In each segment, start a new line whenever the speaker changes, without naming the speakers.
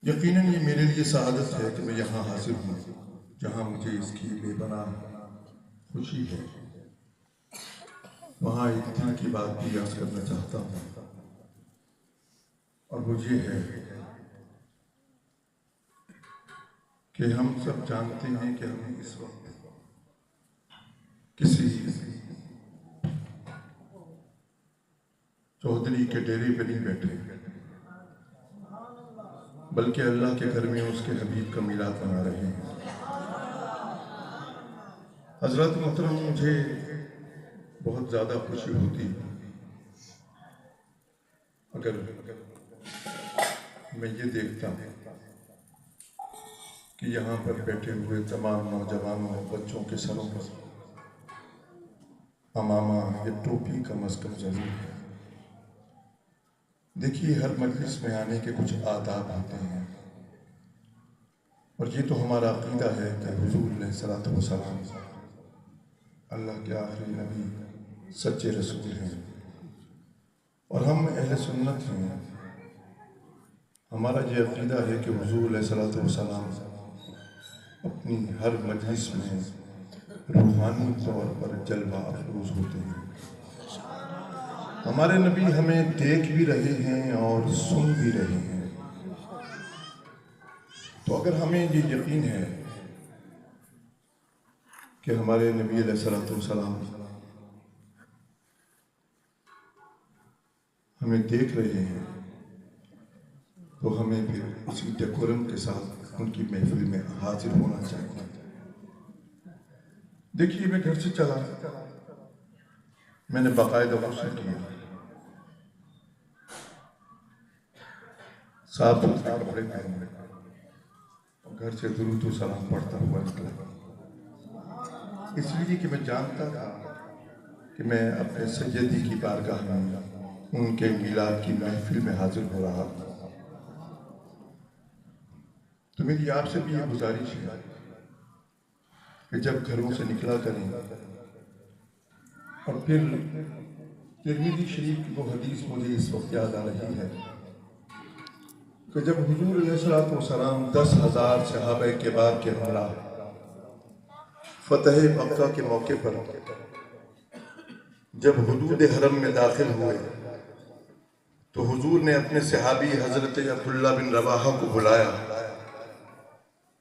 یقیناً یہ میرے لیے سعادت ہے کہ میں یہاں حاضر ہوں جہاں مجھے اس کی بے پناہ خوشی ہے۔ وہاں ایک دل کی بات بھی عرض کرنا چاہتا ہوں، اور وہ یہ ہے کہ ہم سب جانتے ہیں کہ ہم اس وقت کسی چودھری کے ڈیرے پہ نہیں بیٹھے، بلکہ اللہ کے گھر میں اس کے حبیب کا میلاد منا رہے ہیں۔ حضرات محترم، مجھے بہت زیادہ خوشی ہوتی اگر میں یہ دیکھتا کہ یہاں پر بیٹھے ہوئے تمام نوجوانوں بچوں کے سروں پر عمامہ یا ٹوپی کا مسکن ضرور ہے۔ دیکھیے، ہر مجلس میں آنے کے کچھ آداب ہوتے ہیں، اور یہ تو ہمارا عقیدہ ہے کہ حضور علیہ الصلوۃ والسلام اللہ کے آخری نبی سچے رسول ہیں، اور ہم اہل سنت ہیں۔ ہمارا یہ عقیدہ ہے کہ حضور علیہ الصلوۃ والسلام اپنی ہر مجلس میں روحانی طور پر جلوہ افروز ہوتے ہیں۔ ہمارے نبی ہمیں دیکھ بھی رہے ہیں اور سن بھی رہے ہیں، تو اگر ہمیں یہ یقین ہے کہ ہمارے نبی علیہ الصلوۃ والسلام ہمیں دیکھ رہے ہیں، تو ہمیں پھر اسی ڈیکورم کے ساتھ ان کی محفل میں حاضر ہونا چاہیے۔ دیکھیے، میں گھر سے چلا، میں نے باقاعدہ غسل کیا، صاف ستھرے کپڑے پہنے، اور گھر سے درود و سلام پڑھتا ہوا نکلا، اس لیے کہ میں جانتا تھا کہ میں اپنے سیدی کی بارگاہ میں ان کے میلاد کی محفل میں حاضر ہو رہا ہوں۔ تو میری آپ سے بھی یہ گزارش ہے کہ جب گھروں سے نکلا کریں، اور پھر ترمذی شریف کی وہ حدیث مجھے اس وقت یاد آ رہی ہے کہ جب حضور علیہ الصلوۃ والسلام 10,000 صحابہ کبار کے ہمراہ فتح مکہ کے موقع پر جب حدود حرم میں داخل ہوئے، تو حضور نے اپنے صحابی حضرت عبداللہ بن رواحہ کو بلایا،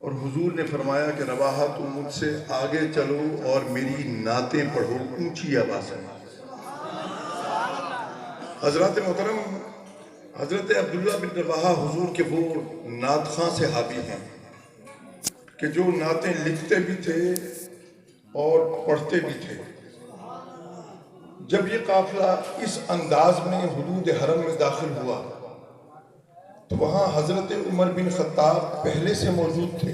اور حضور نے فرمایا کہ رواحہ، تم مجھ سے آگے چلو اور میری نعتیں پڑھو اونچی آواز میں۔ حضرات محترم، حضرت عبداللہ بن رواحہ حضور کے وہ نعت خواں صحابی ہیں کہ جو نعتیں لکھتے بھی تھے اور پڑھتے بھی تھے۔ جب یہ قافلہ اس انداز میں حدود حرم میں داخل ہوا تو وہاں حضرت عمر بن خطاب پہلے سے موجود تھے۔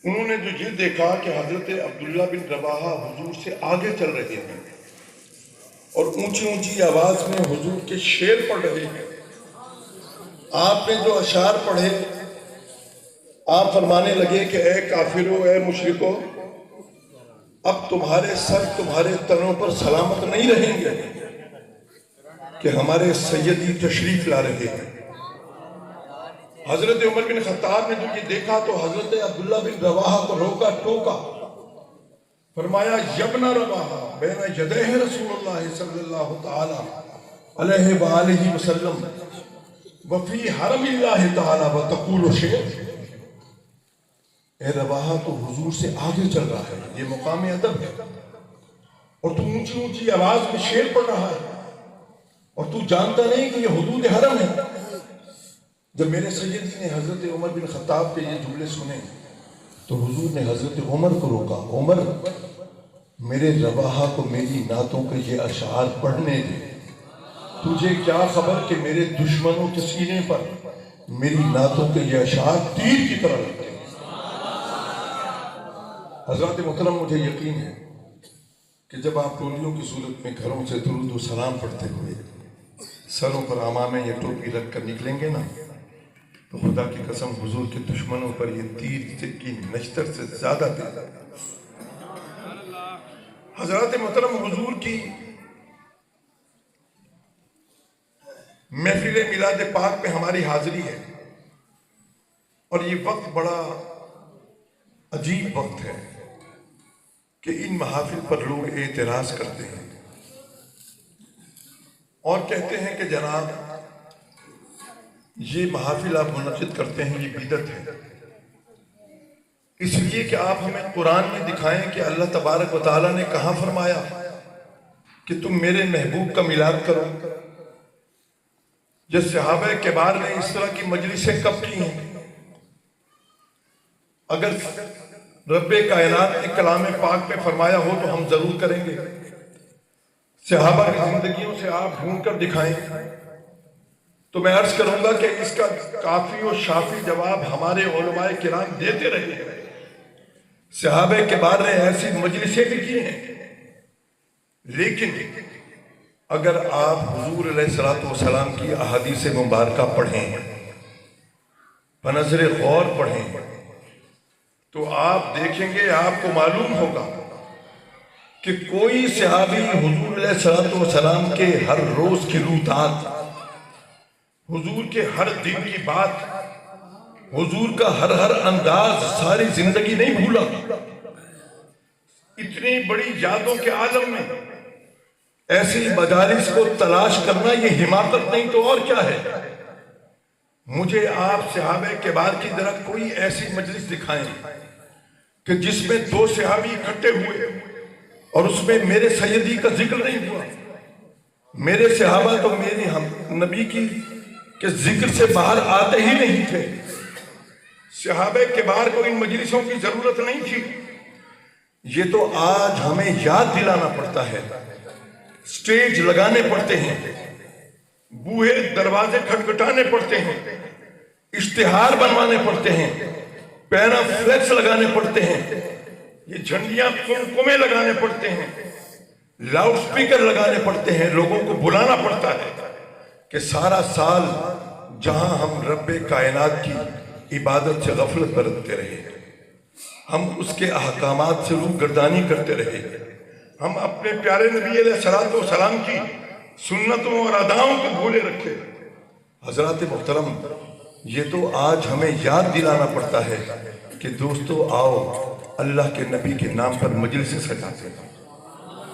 انہوں نے جو یہ دیکھا کہ حضرت عبداللہ بن رواحہ حضور سے آگے چل رہے ہیں اور اونچی اونچی آواز میں حضور کے شعر پڑھ رہے ہیں، آپ نے جو اشعار پڑھے، آپ فرمانے لگے کہ اے کافرو، اے مشرکو، اب تمہارے سر تمہارے تنوں پر سلامت نہیں رہیں گے کہ ہمارے سیدی تشریف لا رہے ہیں۔ حضرت عمر بن خطاب نے جو یہ دیکھا تو حضرت عبداللہ بن رواحہ کو روکا ٹوکا، فرمایا یبن رواحہ بین یدیہ رسول اللہ صلی اللہ تعالی علیہ وآلہ وسلم وفی حرم اللہ تعالی وتقول شعر۔ اے رواحہ، تو حضور سے آگے چل رہا ہے، یہ مقام ادب ہے، اور تو اونچی اونچی آواز میں شعر پڑھ رہا ہے، اور تو جانتا نہیں کہ یہ حدود حرم ہے۔ جب میرے سیدی نے حضرت عمر بن خطاب کے یہ جملے سنے تو حضور نے حضرت عمر کو روکا، عمر، میرے رواحہ کو میری نعتوں کے یہ اشعار پڑھنے دے، تجھے کیا خبر کہ میرے دشمنوں کے سینے پر میری نعتوں کے یہ اشعار تیر کی طرح لگتے ہیں۔ حضرات محترم، مجھے یقین ہے کہ جب آپ ٹولیوں کی صورت میں گھروں سے درود و سلام پڑھتے ہوئے سروں پر عمامے یا ٹوپی رکھ کر نکلیں گے نا، تو خدا کی قسم حضور کے دشمنوں پر یہ تیر کی نشتر سے زیادہ تیر۔ حضرات محترم، حضور کی محفل میلاد پاک میں ہماری حاضری ہے، اور یہ وقت بڑا عجیب وقت ہے کہ ان محافل پر لوگ اعتراض کرتے ہیں اور کہتے ہیں کہ جناب یہ محافل آپ منعقد کرتے ہیں یہ بدعت ہے، اس لیے کہ آپ ہمیں قرآن میں دکھائیں کہ اللہ تبارک و تعالیٰ نے کہاں فرمایا کہ تم میرے محبوب کا میلاد کرو، یا صحابہ کبار نے اس طرح کی مجلسیں کب کی ہیں؟ اگر رب کائنات نے کلام پاک میں فرمایا ہو تو ہم ضرور کریں گے۔ صحابہ کی زندگیوں سے آپ ڈھونڈ کر دکھائیں تو میں عرض کروں گا کہ اس کا کافی و شافی جواب ہمارے علماء کرام دیتے رہے ہیں۔ صحابہ کبار نے ایسی مجلسیں بھی کی ہیں، لیکن اگر آپ حضور علیہ السلام کی احادیث مبارکہ پڑھیں، بنظر غور پڑھیں، تو آپ دیکھیں گے، آپ کو معلوم ہوگا کہ کوئی صحابی حضور علیہ السلام کے ہر روز کی روتات، حضور کے ہر دن کی بات، حضور کا ہر انداز ساری زندگی نہیں بھولا۔ اتنی بڑی یادوں کے عالم میں ایسی مجالس کو تلاش کرنا یہ حماقت نہیں تو اور کیا ہے؟ مجھے آپ صحابہ کبار کی طرح کوئی ایسی مجلس دکھائیں کہ جس میں دو صحابی اکٹھے ہوئے اور اس میں میرے سیدی کا ذکر نہیں ہوا۔ میرے صحابہ تو میری نبی کی کہ ذکر سے باہر آتے ہی نہیں تھے۔ صحابہ کبار کو ان مجلسوں کی ضرورت نہیں تھی۔ یہ تو آج ہمیں یاد دلانا پڑتا ہے، سٹیج لگانے پڑتے ہیں، بوہے دروازے کھٹکھٹانے پڑتے ہیں، اشتہار بنوانے پڑتے ہیں، پیرا فلیکس لگانے پڑتے ہیں، یہ جھنڈیاں قمقمے لگانے پڑتے ہیں، لاؤڈ سپیکر لگانے پڑتے ہیں، لوگوں کو بلانا پڑتا ہے کہ سارا سال جہاں ہم رب کائنات کی عبادت سے غفلت برتتے رہے، ہم اس کے احکامات سے روگردانی کرتے رہے، ہم اپنے پیارے نبی علیہ السلام کی سنتوں اور اداؤں کو بھولے رکھے۔ حضرات محترم، یہ تو آج ہمیں یاد دلانا پڑتا ہے کہ دوستو آؤ اللہ کے نبی کے نام پر مجلسیں سجاتے ہیں،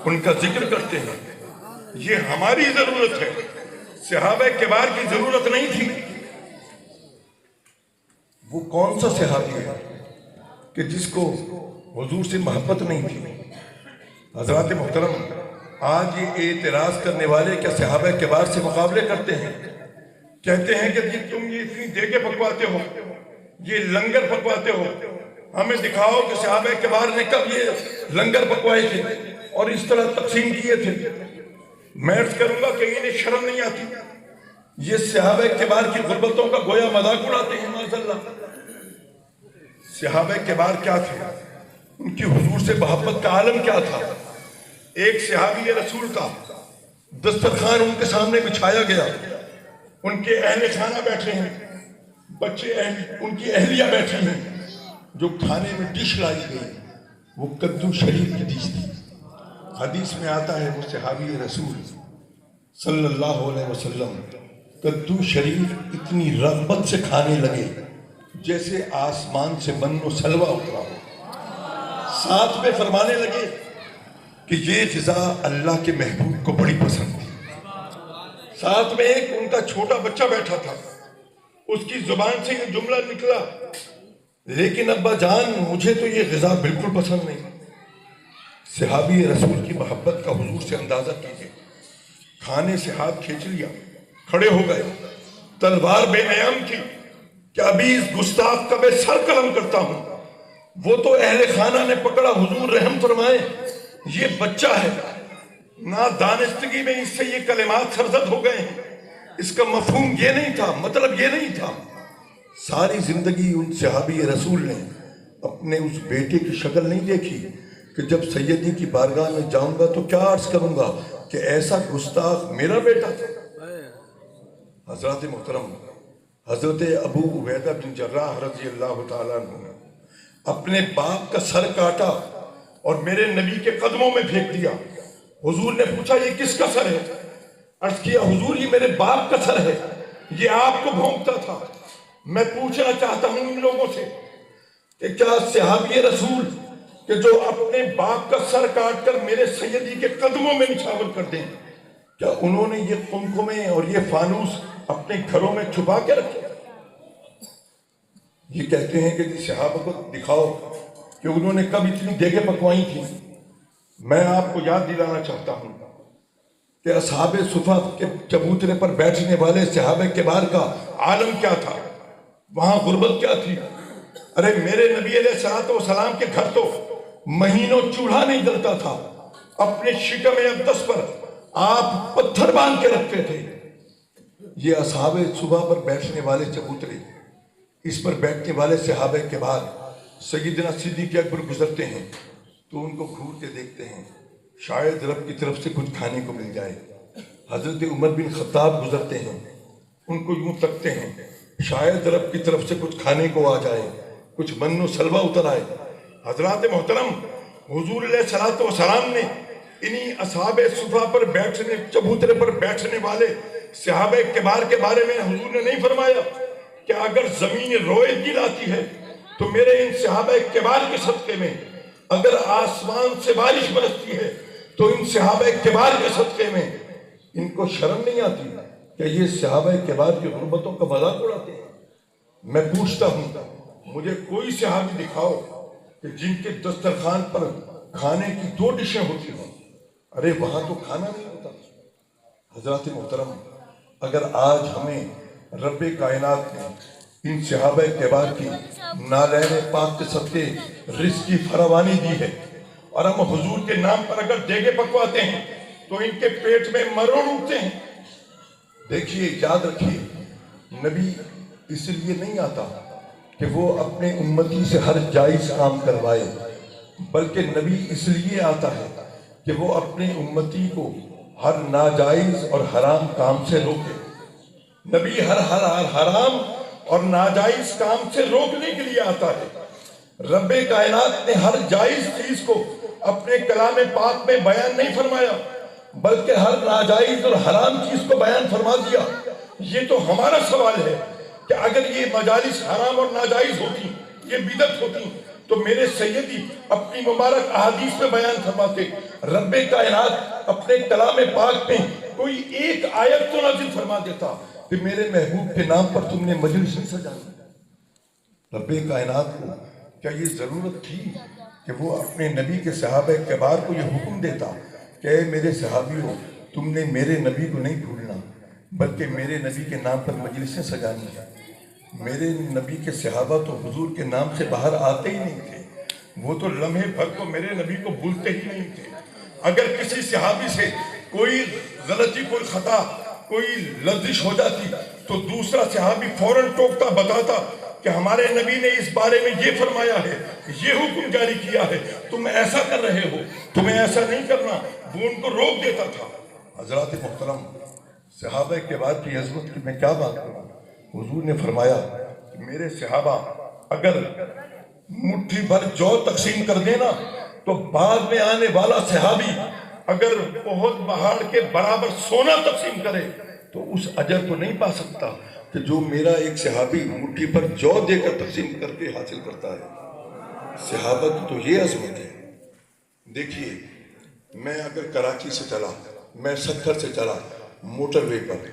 ان کا ذکر کرتے ہیں۔ یہ ہماری ضرورت ہے، صحابہ کبار کی ضرورت نہیں تھی۔ وہ کون سا صحابی ہے کہ جس کو حضور سے محبت نہیں تھی؟ حضرات محترم، آج یہ اعتراض کرنے والے کیا صحابہ کبار سے مقابلے کرتے ہیں؟ کہتے ہیں کہ تم یہ اتنی دیگیں پکواتے ہو، یہ لنگر پکواتے ہو، ہمیں دکھاؤ کہ صحابہ کبار نے کب یہ لنگر پکوائے تھے اور اس طرح تقسیم کیے تھے۔ میں عرض کروں گا کہ انہیں شرم نہیں آتی؟ یہ صحابہ کبار کی غربتوں کا گویا مذاق اڑاتے ہیں۔ معاذ اللہ، صحابہ کبار کیا تھے؟ ان کی حضور سے محبت کا عالم کیا تھا؟ ایک صحابی رسول کا دسترخوان ان کے سامنے بچھایا گیا، ان کے اہل خانہ بیٹھے ہیں، بچے ان کی اہلیہ بیٹھی ہیں، جو کھانے میں ڈش لائی گئی وہ کدو شریف کی ڈش تھی۔ حدیث میں آتا ہے وہ صحابی رسول صلی اللہ علیہ وسلم کدو شریف اتنی رغبت سے کھانے لگے جیسے آسمان سے من و سلوہ اترا ہو۔ ساتھ میں فرمانے لگے کہ یہ غذا اللہ کے محبوب کو بڑی پسند تھی۔ ساتھ میں ایک ان کا چھوٹا بچہ بیٹھا تھا، اس کی زبان سے یہ جملہ نکلا، لیکن ابا جان مجھے تو یہ غذا بالکل پسند نہیں۔ صحابی رسول کی محبت کا حضور سے اندازہ کیجئے۔ کھانے سے ہاتھ کھینچ لیا، کھڑے ہو گئے، تلوار بے نیام کی کہ ابھی اس گستاخ کا میں سر قلم کرتا ہوں۔ وہ تو اہل خانہ نے پکڑا، حضور رحم فرمائے یہ بچہ ہے، نادانستگی میں اس سے یہ کلمات سرزد ہو گئے ہیں۔ اس کا مفہوم یہ نہیں تھا، مطلب یہ نہیں تھا۔ ساری زندگی ان صحابی رسول نے اپنے اس بیٹے کی شکل نہیں دیکھی کہ جب سیدی کی بارگاہ میں جاؤں گا تو کیا عرض کروں گا کہ ایسا گستاخ میرا بیٹا تھا۔ حضرات محترم، حضرت ابو عبیدہ بن جراح رضی اللہ تعالیٰ عنہ نے اپنے باپ کا سر کاٹا اور میرے نبی کے قدموں میں پھینک دیا۔ حضور نے پوچھا یہ کس کا سر ہے؟ عرض کیا حضور یہ میرے باپ کا سر ہے، یہ آپ کو بھونکتا تھا۔ میں پوچھنا چاہتا ہوں ان لوگوں سے کہ کیا صحابی رسول کہ جو اپنے باپ کا سر کاٹ کر میرے سیدی کے قدموں میں نچھاور کر دیں، کیا انہوں نے یہ قمقمے اور یہ فانوس اپنے گھروں میں چھپا کے رکھے؟ یہ کہتے ہیں کہ جی صحابہ کو دکھاؤ کہ انہوں نے کب اتنی دیگیں پکوائی تھی۔ میں آپ کو یاد دلانا چاہتا ہوں کہ اصحاب صفا کے چبوترے پر بیٹھنے والے صحابہ کبار کا عالم کیا تھا، وہاں غربت کیا تھی۔ ارے میرے نبی علیہ السلام کے گھر تو مہینوں چولہا نہیں جلتا تھا، اپنے شکم اقدس پر آپ پتھر باندھ کے رکھتے تھے۔ یہ اصحاب صفا پر بیٹھنے والے چبوترے، اس پر بیٹھنے والے صحابہ کبار سیدنا صدیق اکبر گزرتے ہیں تو ان کو گھور کے دیکھتے ہیں، شاید رب کی طرف سے کچھ کھانے کو مل جائے۔ حضرت عمر بن خطاب گزرتے ہیں، ان کو یوں تکتے ہیں، شاید رب کی طرف سے کچھ کھانے کو آ جائے، کچھ من و سلوہ اتر آئے۔ حضرات محترم، حضور علیہ السلام نے انہی اصحاب صفا پر بیٹھنے، چبوترے پر بیٹھنے والے صحابہ کبار کے بارے میں حضور نے نہیں فرمایا کہ اگر زمین روئے گراتی ہے تو میرے ان صحابہ کبار کے صدقے میں، اگر آسمان سے بارش برستی ہے تو ان صحابہ کبار کے صدقے میں ان کو شرم نہیں آتی کہ یہ صحابہ کبار کی غربتوں کا مذاق اڑاتے ہیں؟ میں پوچھتا ہوں، مجھے کوئی صحابی دکھاؤ کہ جن کے دسترخوان پر کھانے کی 2 ڈشیں ہوتی ہوں۔ ارے وہاں تو کھانا نہیں ہوتا۔ حضرات محترم، اگر آج ہمیں رب کائنات نے ان صحابہ کبار کی نالین پاک کے صدقے رزق کی فراوانی دی ہے، اور ہم حضور کے نام پر اگر دیگے پکواتے ہیں تو ان کے پیٹ میں مروڑ اٹھتے ہیں۔ دیکھیے، یاد رکھیے، نبی اس لیے نہیں آتا کہ وہ اپنے امتی سے ہر جائز کام کروائے، بلکہ نبی اس لیے آتا ہے کہ وہ اپنے امتی کو ہر ناجائز اور حرام کام سے روکے۔ نبی ہر حرام اور ناجائز کام سے روکنے کے لیے آتا ہے۔ رب کائنات نے ہر جائز چیز کو اپنے کلام پاک میں بیان نہیں فرمایا، بلکہ ہر ناجائز اور حرام چیز کو بیان فرما دیا۔ یہ تو ہمارا سوال ہے کہ اگر یہ مجالس حرام اور ناجائز ہوتی، یہ بدعت ہوتی، تو میرے سیدی اپنی مبارک احادیث میں بیان فرماتے۔ رب کائنات اپنے کلام پاک میں کوئی ایک آیت تو نازل فرما دیتا کہ میرے محبوب کے نام پر تم نے مجلس سجائی۔ رب کائنات کو کیا یہ ضرورت تھی کہ وہ اپنے نبی کے صحابہ کبار کو یہ حکم دیتا کہ اے میرے صحابیوں، تم نے میرے نبی کو نہیں بھولنا، بلکہ میرے نبی کے نام پر مجلسیں سجانی ہیں۔ میرے نبی کے صحابہ تو حضور کے نام سے باہر آتے ہی نہیں تھے، وہ تو لمحے بھر کو میرے نبی کو بھولتے ہی نہیں تھے۔ اگر کسی صحابی سے کوئی غلطی، کوئی خطا، کوئی لغزش ہو جاتی تو دوسرا صحابی فوراً ٹوکتا، بتاتا کہ ہمارے نبی نے اس بارے میں یہ فرمایا ہے، یہ حکم جاری کیا ہے، تم ایسا کر رہے ہو، تمہیں ایسا نہیں کرنا، وہ ان کو روک دیتا تھا۔ حضرات محترم، صحابہ کے بعد کی عظمت کی میں کیا بات کروں؟ حضور نے فرمایا کہ میرے صحابہ اگر مٹھی بھر جو تقسیم کر دینا تو بعد میں آنے والا صحابی اگر بہت پہاڑ کے برابر سونا تقسیم کرے تو اس اجر کو نہیں پا سکتا کہ جو میرا ایک صحابی مٹھی پر جو دے کر تقسیم کر کے حاصل کرتا ہے۔ صحابہ کی تو یہ عظمت ہے۔ دیکھیے، میں اگر کراچی سے چلا، میں سکھر سے چلا موٹر وے پر،